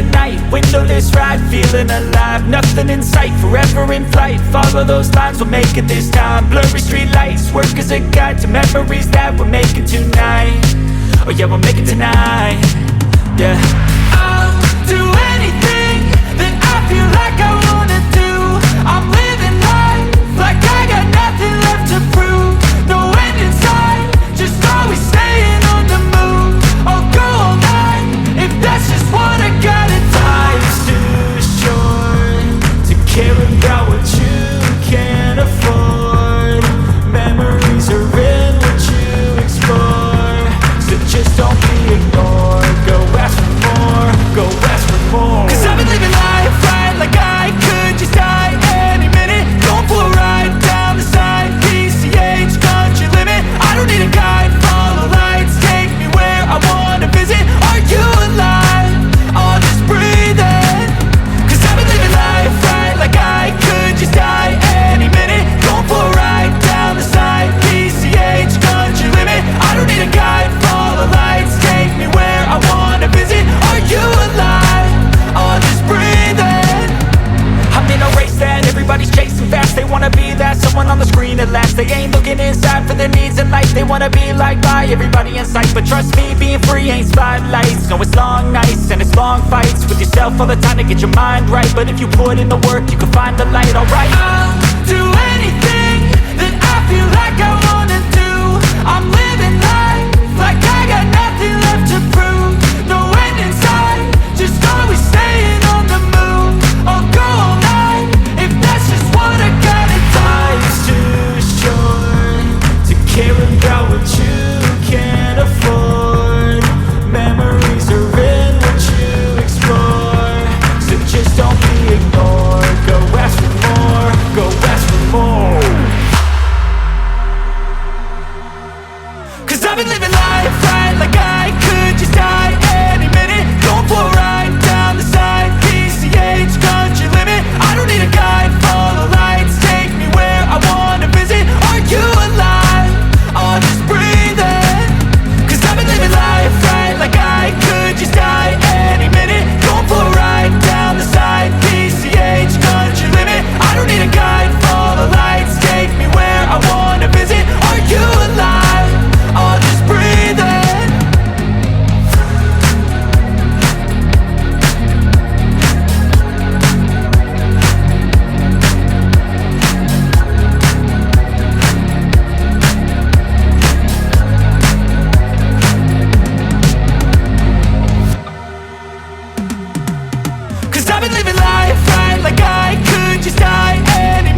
at night, windowless ride, feeling alive. Nothing in sight, forever in flight. Follow those lines, we'll make it this time. Blurry street lights, work as a guide to memories that we're making tonight. Oh yeah, we'll make it tonight. Yeah, I'll do anything that I feel like I wanna do. I'm living life like I got nothing left to prove. No end in sight, just always staying on the move. I'll go all night if that's just what I gotta do. Life's too short to care about what you can't afford. Memories are in what you explore, so just don't be ignored. Go ask for more, go ask for more. Cause I've been living life right like I could just die any minute. Going for a ride down the side, PCH, country limit. I don't need a guide, follow lights, take me where I wanna visit. Are you alive? Or just breathing? Cause I've been living life right like I could just die any minute. Going for a ride down the side, PCH, country limit. I don't need a guide, follow lights, take me where I wanna visit. Are you alive? Or just breathing? I'm in a race that everybody's chasing fast. They wanna be that someone on the screen at last. They ain't looking inside for their needs in life. They wanna be liked by everybody in sight. But trust me, being free ain't spotlights. No, it's long nights and it's long fights with yourself all the time to get your mind right. But if you put in the work, you can find the light, alright. I'll do anything that I feel like I wanna do. I'm living life like I got nothing left to prove. No end in sight, just always staying on the move. I'll go all night if that's just what I gotta do. Life's too short to care about what you can't afford. Memories are in what you explore, so just don't be ignored. Go ask for more, go ask for more. Cause I've been living life right like I could just die any minute. Going for a ride down the side, PCH, country limit. I don't need a guide, follow lights, take me where I wanna visit. Are you alive? Or just breathing? Cause I've been living life right like I could just die any minute. Going for a ride down the side, PCH, country limit. I don't need a guide, follow lights, take me where I wanna visit. Are you alive? Or just breathing? Cause I've been living life right like I could just die any